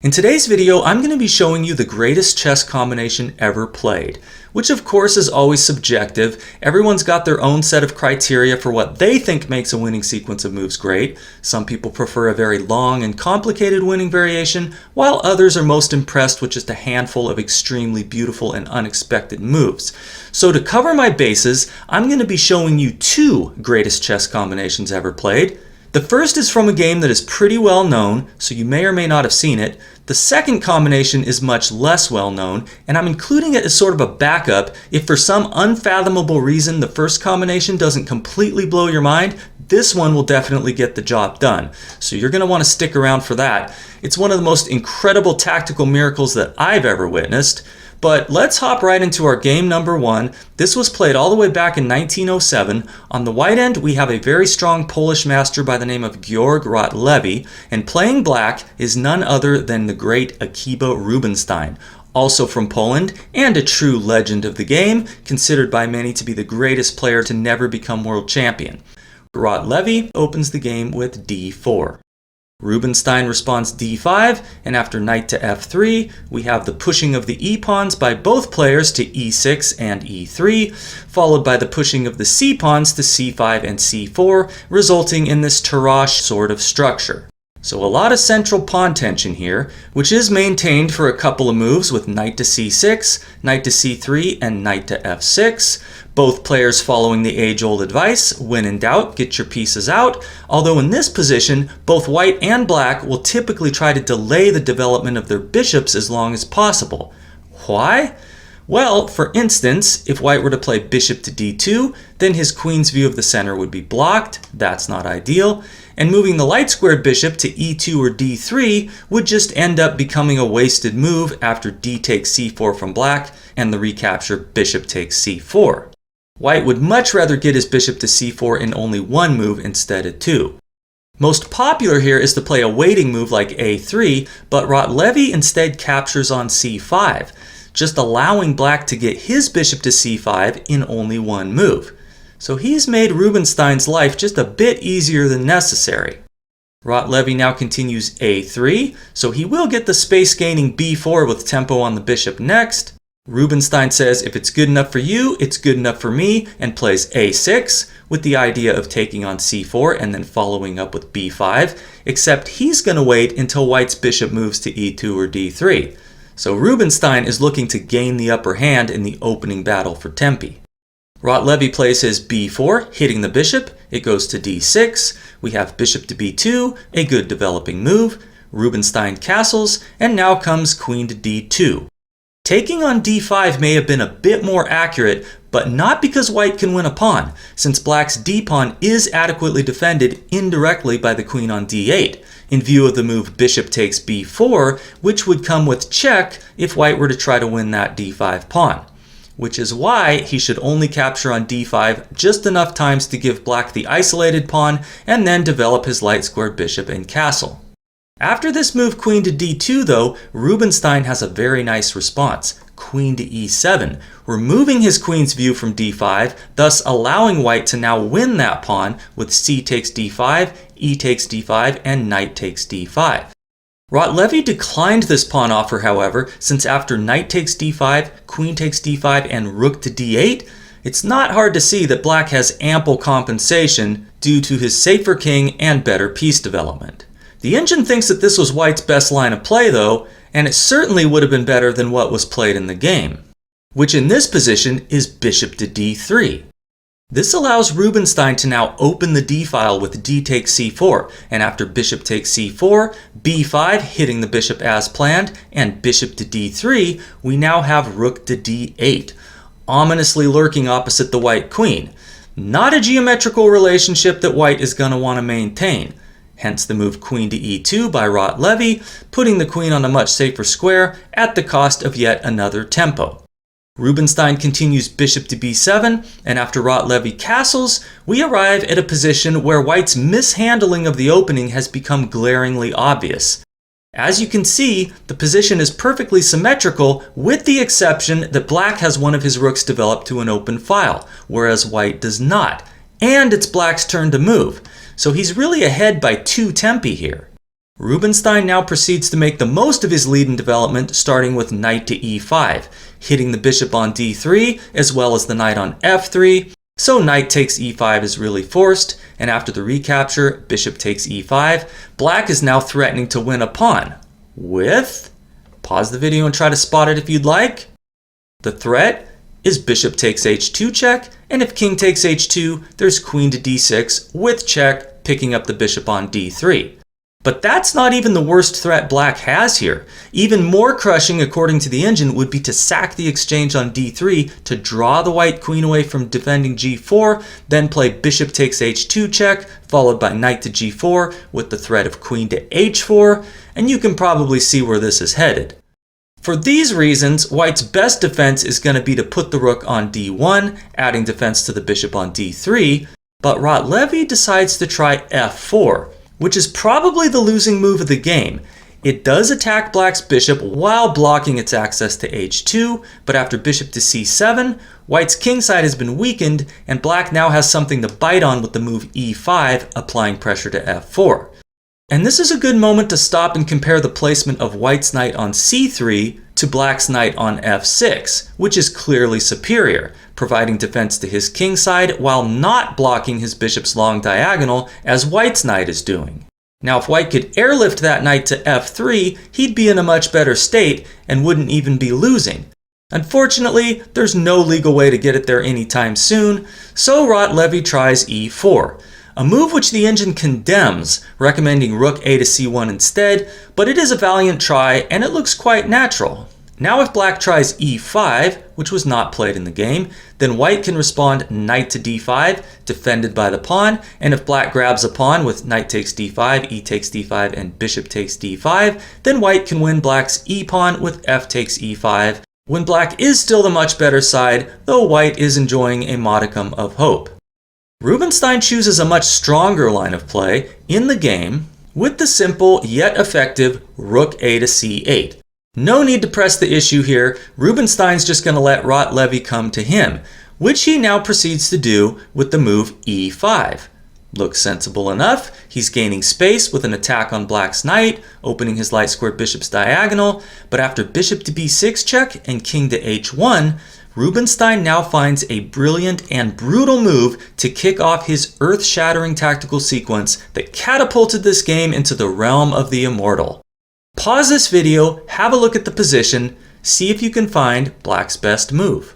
In today's video, I'm going to be showing you the greatest chess combination ever played, which of course is always subjective. Everyone's got their own set of criteria for what they think makes a winning sequence of moves great. Some people prefer a very long and complicated winning variation, while others are most impressed with just a handful of extremely beautiful and unexpected moves. So to cover my bases, I'm going to be showing you two greatest chess combinations ever played. The first is from a game that is pretty well known, so you may or may not have seen it. The second combination is much less well known, and I'm including it as sort of a backup. If for some unfathomable reason the first combination doesn't completely blow your mind, this one will definitely get the job done. So you're going to want to stick around for that. It's one of the most incredible tactical miracles that I've ever witnessed. But let's hop right into our game number one. This was played all the way back in 1907. On the white end, we have a very strong Polish master by the name of Georg Rotlewi, and playing black is none other than the great Akiba Rubinstein, also from Poland, and a true legend of the game, considered by many to be the greatest player to never become world champion. Rotlewi opens the game with d4. Rubinstein responds d5, and after knight to f3, we have the pushing of the e-pawns by both players to e6 and e3, followed by the pushing of the c-pawns to c5 and c4, resulting in this Tarrasch sort of structure. So a lot of central pawn tension here, which is maintained for a couple of moves with knight to c6, knight to c3, and knight to f6. Both players following the age-old advice, when in doubt, get your pieces out. Although in this position, both white and black will typically try to delay the development of their bishops as long as possible. Why? Well, for instance, if white were to play bishop to d2, then his queen's view of the center would be blocked. That's not ideal. And moving the light-squared bishop to e2 or d3 would just end up becoming a wasted move after d takes c4 from black and the recapture bishop takes c4. White would much rather get his bishop to c4 in only one move instead of two. Most popular here is to play a waiting move like a3, but Rotlewi instead captures on c5, just allowing black to get his bishop to c5 in only one move. So he's made Rubinstein's life just a bit easier than necessary. Rotlewi now continues a3, so he will get the space-gaining b4 with tempo on the bishop next. Rubinstein says if it's good enough for you, it's good enough for me, and plays a6 with the idea of taking on c4 and then following up with b5, except he's going to wait until white's bishop moves to e2 or d3. So Rubinstein is looking to gain the upper hand in the opening battle for tempi. Rotlewi plays his b4, hitting the bishop. It goes to d6. We have bishop to b2, a good developing move. Rubinstein castles, and now comes queen to d2. Taking on d5 may have been a bit more accurate, but not because white can win a pawn, since black's d-pawn is adequately defended indirectly by the queen on d8, in view of the move bishop takes b4, which would come with check if white were to try to win that d5 pawn. Which is why he should only capture on d5 just enough times to give black the isolated pawn and then develop his light-squared bishop and castle. After this move queen to d2 though, Rubinstein has a very nice response, queen to e7, removing his queen's view from d5, thus allowing white to now win that pawn with c takes d5, e takes d5, and knight takes d5. Rotlewi declined this pawn offer, however, since after knight takes d5, queen takes d5, and rook to d8, it's not hard to see that black has ample compensation due to his safer king and better piece development. The engine thinks that this was white's best line of play though, and it certainly would have been better than what was played in the game, which in this position is bishop to d3. This allows Rubinstein to now open the d-file with d takes c4, and after bishop takes c4, b5 hitting the bishop as planned, and bishop to d3, we now have rook to d8, ominously lurking opposite the white queen. Not a geometrical relationship that white is going to want to maintain. Hence the move queen to e2 by Rotlewi, putting the queen on a much safer square at the cost of yet another tempo. Rubinstein continues bishop to b7, and after Rotlewi castles, we arrive at a position where white's mishandling of the opening has become glaringly obvious. As you can see, the position is perfectly symmetrical with the exception that black has one of his rooks developed to an open file, whereas white does not, and it's black's turn to move. So he's really ahead by 2 tempi here. Rubinstein now proceeds to make the most of his lead in development, starting with knight to e5, hitting the bishop on d3 as well as the knight on f3. So knight takes e5 is really forced, and after the recapture, bishop takes e5. Black is now threatening to win a pawn with, pause the video and try to spot it if you'd like. The threat is bishop takes h2 check, and if king takes h2, there's queen to d6 with check, picking up the bishop on d3. But that's not even the worst threat Black has here. Even more crushing, according to the engine, would be to sack the exchange on d3 to draw the white queen away from defending g4, then play bishop takes h2 check, followed by knight to g4 with the threat of queen to h4, and you can probably see where this is headed. For these reasons, white's best defense is going to be to put the rook on d1, adding defense to the bishop on d3, but Rd8 decides to try f4. Which is probably the losing move of the game. It does attack Black's bishop while blocking its access to h2, but after bishop to c7, White's kingside has been weakened, and Black now has something to bite on with the move e5, applying pressure to f4. And this is a good moment to stop and compare the placement of White's knight on c3 to Black's knight on f6, which is clearly superior, providing defense to his kingside while not blocking his bishop's long diagonal as White's knight is doing. Now if White could airlift that knight to f3, he'd be in a much better state and wouldn't even be losing. Unfortunately, there's no legal way to get it there anytime soon, so Rd8 tries e4. A move which the engine condemns, recommending rook a to c1 instead, but it is a valiant try and it looks quite natural. Now if Black tries e5, which was not played in the game, then White can respond knight to d5, defended by the pawn, and if Black grabs a pawn with knight takes d5, e takes d5, and bishop takes d5, then White can win Black's e-pawn with f takes e5, when Black is still the much better side, though White is enjoying a modicum of hope. Rubinstein chooses a much stronger line of play in the game with the simple yet effective rook a to c8. No need to press the issue here. Rubinstein's just going to let Rd8 come to him, which he now proceeds to do with the move e5. Looks sensible enough. He's gaining space with an attack on Black's knight, opening his light square bishop's diagonal, but after bishop to b6 check and king to h1, Rubinstein now finds a brilliant and brutal move to kick off his earth-shattering tactical sequence that catapulted this game into the realm of the immortal. Pause this video, have a look at the position, see if you can find Black's best move.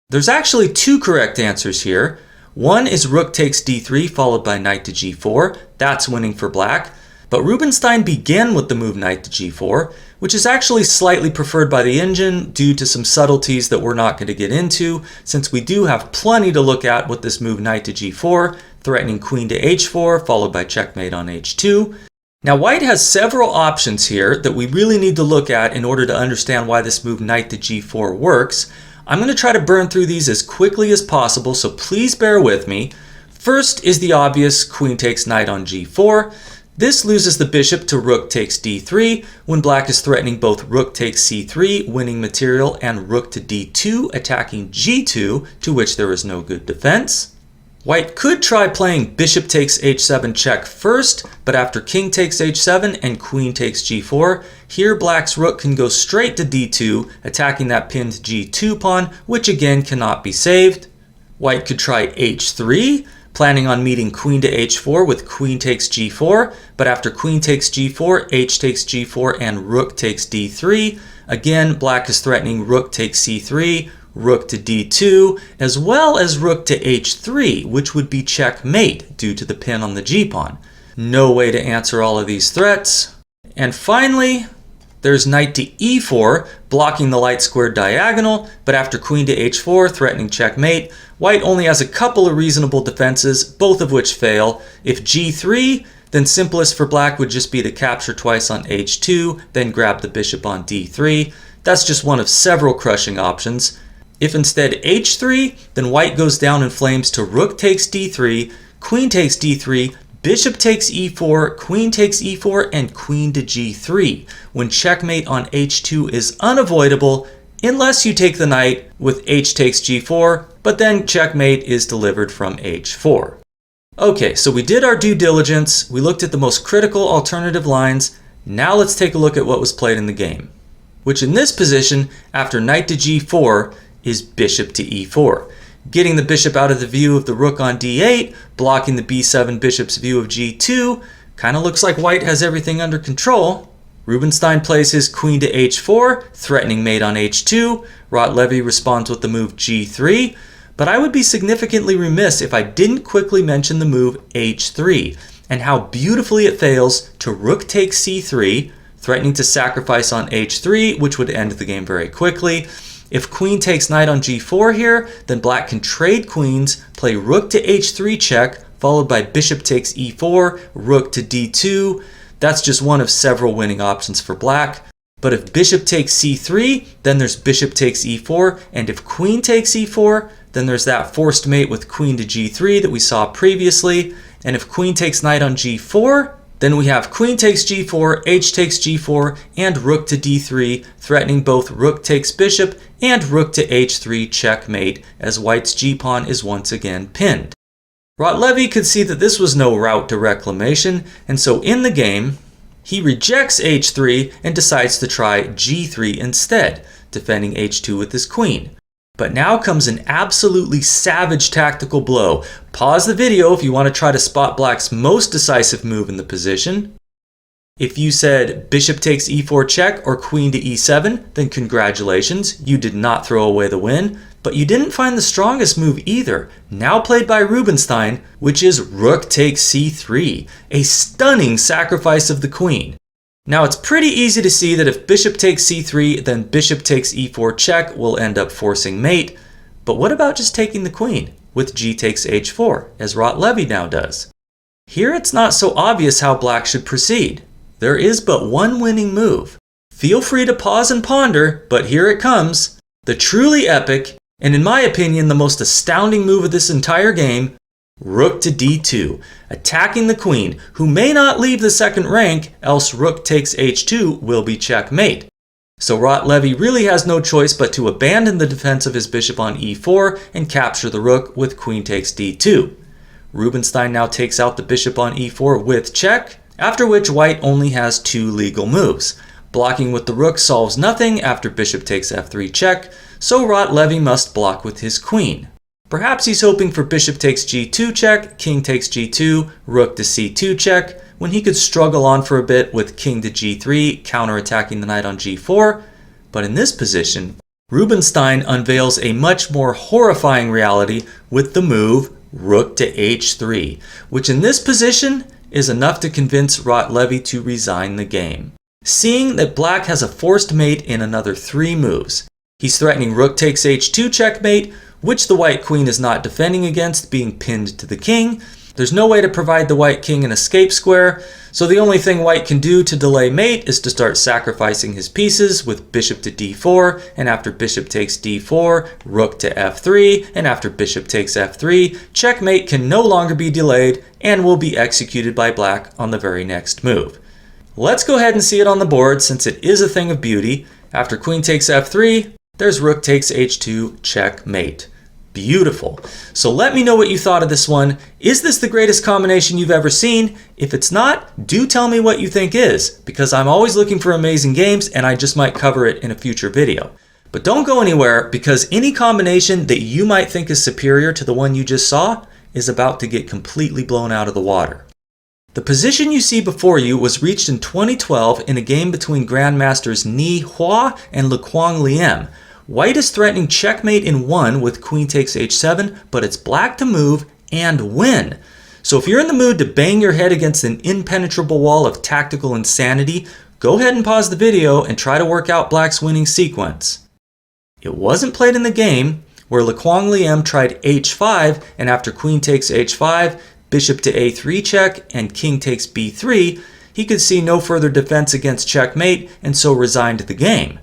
There's actually two correct answers here. One is rook takes d3 followed by knight to g4. That's winning for Black. But Rubinstein began with the move knight to g4, which is actually slightly preferred by the engine due to some subtleties that we're not going to get into, since we do have plenty to look at with this move knight to g4, threatening queen to h4 followed by checkmate on h2. Now White has several options here that we really need to look at in order to understand why this move knight to g4 works. I'm going to try to burn through these as quickly as possible, so please bear with me. First is the obvious queen takes knight on g4. This loses the bishop to rook takes d3 when Black is threatening both rook takes c3, winning material, and rook to d2, attacking g2, to which there is no good defense. White could try playing bishop takes h7 check first, but after king takes h7 and queen takes g4, here Black's rook can go straight to d2, attacking that pinned g2 pawn, which again cannot be saved. White could try h3, planning on meeting queen to h4 with queen takes g4, but after queen takes g4, h takes g4, and rook takes d3. Again, Black is threatening rook takes c3, rook to d2, as well as rook to h3, which would be checkmate due to the pin on the g-pawn. No way to answer all of these threats. And finally, there's knight to e4, blocking the light squared diagonal, but after queen to h4, threatening checkmate, White only has a couple of reasonable defenses, both of which fail. If g3, then simplest for Black would just be to capture twice on h2, then grab the bishop on d3. That's just one of several crushing options. If instead h3, then White goes down in flames to rook takes d3, queen takes d3, bishop takes e4, queen takes e4, and queen to g3, when checkmate on h2 is unavoidable unless you take the knight with h takes g4, but then checkmate is delivered from h4. Okay, so we did our due diligence, we looked at the most critical alternative lines. Now let's take a look at what was played in the game, which in this position, after knight to g4, is bishop to e4. Getting the bishop out of the view of the rook on d8, blocking the b7 bishop's view of g2. Kind of looks like white has everything under control. Rubinstein plays his queen to h4, threatening mate on h2. Rotlevi responds with the move g3. But I would be significantly remiss if I didn't quickly mention the move h3 and how beautifully it fails to rook takes c3, threatening to sacrifice on h3, which would end the game very quickly. If queen takes knight on g4 here, then black can trade queens, play rook to h3 check, followed by bishop takes e4, rook to d2. That's just one of several winning options for black. But if bishop takes c3, then there's bishop takes e4, and if queen takes e4, then there's that forced mate with queen to g3 that we saw previously. And if queen takes knight on g4, then we have queen takes g4, h takes g4, and rook to d3, threatening both rook takes bishop and rook to h3 checkmate, as white's g-pawn is once again pinned. Rotlevi could see that this was no route to reclamation, and so in the game, he rejects h3 and decides to try g3 instead, defending h2 with his queen. But now comes an absolutely savage tactical blow. Pause the video if you want to try to spot black's most decisive move in the position. If you said bishop takes e4 check or queen to e7, then congratulations, you did not throw away the win. But you didn't find the strongest move either, now played by Rubinstein, which is rook takes c3, a stunning sacrifice of the queen. Now it's pretty easy to see that if bishop takes c3, then bishop takes e4 check will end up forcing mate. But what about just taking the queen, with g takes h4, as Rotlevi now does? Here it's not so obvious how black should proceed. There is but one winning move. Feel free to pause and ponder, but here it comes. The truly epic, and in my opinion the most astounding move of this entire game, rook to d2, attacking the queen, who may not leave the second rank, else rook takes h2 will be checkmate. So Rotlevi really has no choice but to abandon the defense of his bishop on e4 and capture the rook with queen takes d2. Rubinstein now takes out the bishop on e4 with check, after which white only has two legal moves. Blocking with the rook solves nothing after bishop takes f3 check, so Rotlevi must block with his queen. Perhaps he's hoping for bishop takes g2 check, king takes g2, rook to c2 check, when he could struggle on for a bit with king to g3, counterattacking the knight on g4. But in this position, Rubinstein unveils a much more horrifying reality with the move rook to h3, which in this position is enough to convince Rotlevi to resign the game. Seeing that black has a forced mate in another 3 moves. He's threatening rook takes h2 checkmate, which the white queen is not defending against, being pinned to the king. There's no way to provide the white king an escape square, so the only thing white can do to delay mate is to start sacrificing his pieces with bishop to d4, and after bishop takes d4, rook to f3, and after bishop takes f3, checkmate can no longer be delayed and will be executed by black on the very next move. Let's go ahead and see it on the board since it is a thing of beauty. After queen takes f3, there's rook takes h2 checkmate. Beautiful. So let me know what you thought of this one. Is this the greatest combination you've ever seen? If it's not, do tell me what you think is, because I'm always looking for amazing games and I just might cover it in a future video. But don't go anywhere, because any combination that you might think is superior to the one you just saw is about to get completely blown out of the water. The position you see before you was reached in 2012 in a game between Grandmasters Ni Hua and Lequang Liem. White is threatening checkmate in 1 with queen takes h7, but it's black to move and win. So if you're in the mood to bang your head against an impenetrable wall of tactical insanity, go ahead and pause the video and try to work out black's winning sequence. It wasn't played in the game, where Lequang Liem tried h5, and after queen takes h5, bishop to a3 check, and king takes b3, he could see no further defense against checkmate and so resigned the game.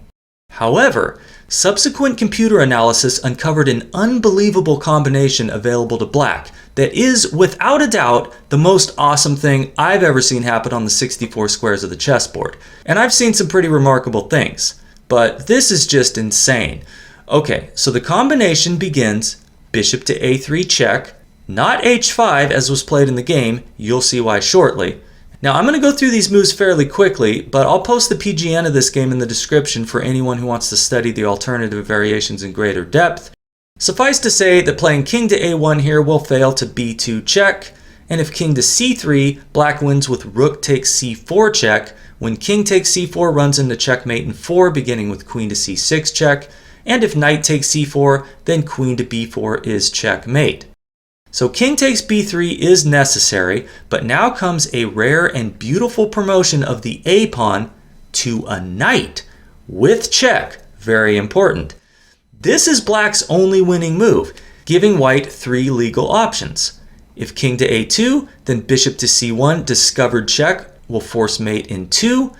However, subsequent computer analysis uncovered an unbelievable combination available to black that is, without a doubt, the most awesome thing I've ever seen happen on the 64 squares of the chessboard. And I've seen some pretty remarkable things, but this is just insane. Okay, so the combination begins bishop to a3 check, not h5 as was played in the game. You'll see why shortly. Now I'm going to go through these moves fairly quickly, but I'll post the PGN of this game in the description for anyone who wants to study the alternative variations in greater depth. Suffice to say that playing king to a1 here will fail to b2 check, and if king to c3, black wins with rook takes c4 check. When king takes c4 runs into checkmate in 4, beginning with queen to c6 check, and if knight takes c4, then queen to b4 is checkmate. So king takes b3 is necessary, but now comes a rare and beautiful promotion of the a pawn to a knight with check. Very important. This is black's only winning move, giving white 3 legal options. If king to a2, then bishop to c1, discovered check, will force mate in 2.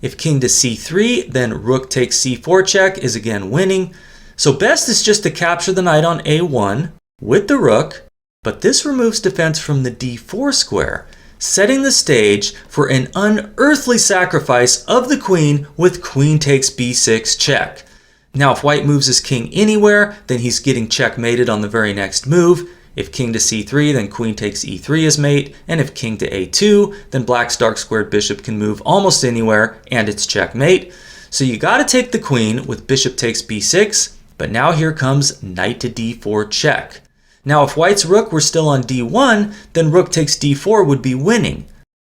If king to c3, then rook takes c4 check is again winning. So best is just to capture the knight on a1 with the rook, but this removes defense from the d4 square, setting the stage for an unearthly sacrifice of the queen with queen takes b6 check. Now if white moves his king anywhere, then he's getting checkmated on the very next move. If king to c3, then queen takes e3 as mate, and if king to a2, then black's dark squared bishop can move almost anywhere, and it's checkmate. So you got to take the queen with bishop takes b6, but now here comes knight to d4 check. Now if white's rook were still on d1, then rook takes d4 would be winning.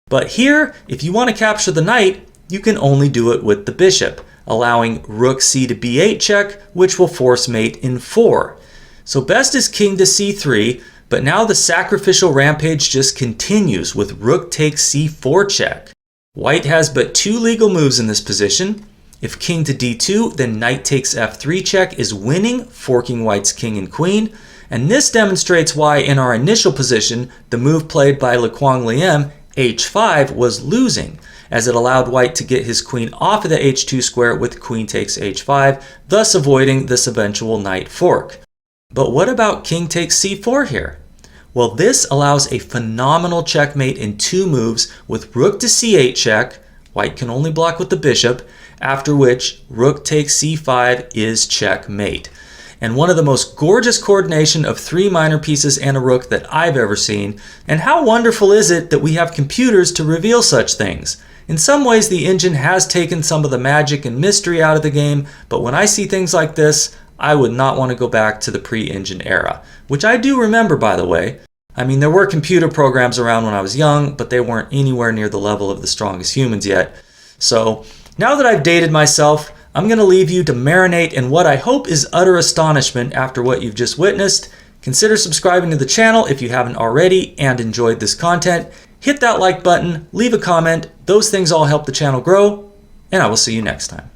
But here, if you want to capture the knight, you can only do it with the bishop, allowing rook c to b8 check, which will force mate in 4. So best is king to c3, but now the sacrificial rampage just continues with rook takes c4 check. White has but 2 legal moves in this position. If king to d2, then knight takes f3 check is winning, forking white's king and queen. And this demonstrates why in our initial position, the move played by Lequang Liem, h5, was losing, as it allowed white to get his queen off of the h2 square with queen takes h5, thus avoiding this eventual knight fork. But what about king takes c4 here? Well, this allows a phenomenal checkmate in 2 moves with rook to c8 check, white can only block with the bishop, after which rook takes c5 is checkmate. And one of the most gorgeous coordination of 3 minor pieces and a rook that I've ever seen. And how wonderful is it that we have computers to reveal such things? In some ways, the engine has taken some of the magic and mystery out of the game, but when I see things like this, I would not want to go back to the pre-engine era, which I do remember, by the way. I mean, there were computer programs around when I was young, but they weren't anywhere near the level of The Strongest Humans yet. So now that I've dated myself, I'm going to leave you to marinate in what I hope is utter astonishment after what you've just witnessed. Consider subscribing to the channel if you haven't already and enjoyed this content. Hit that like button, leave a comment. Those things all help the channel grow, and I will see you next time.